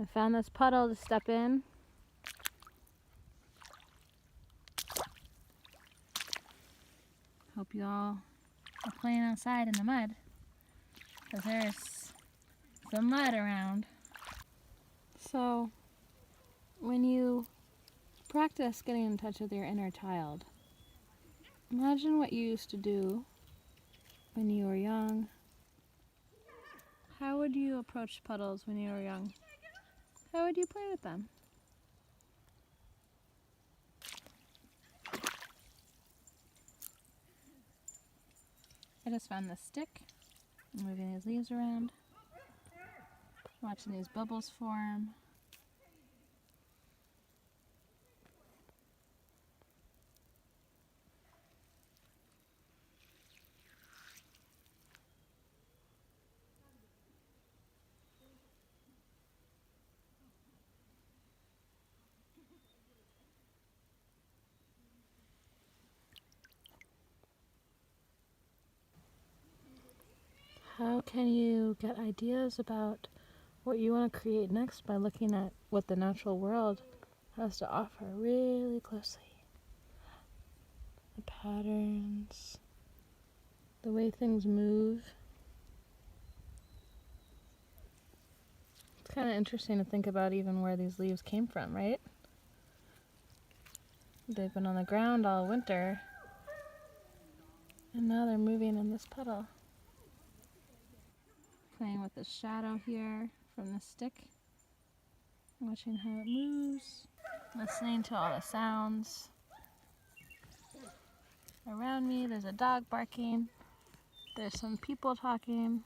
I found this puddle to step in. Hope you all are playing outside in the mud, because there's some mud around. So, when you practice getting in touch with your inner child, imagine what you used to do when you were young. How would you approach puddles when you were young? How would you play with them? I just found this stick. I'm moving these leaves around, watching these bubbles form. How can you get ideas about what you want to create next by looking at what the natural world has to offer really closely? The patterns, the way things move. It's kind of interesting to think about even where these leaves came from, right? They've been on the ground all winter, and now they're moving in this puddle. Playing with the shadow here from the stick, watching how it moves, listening to all the sounds. Around me there's a dog barking, there's some people talking.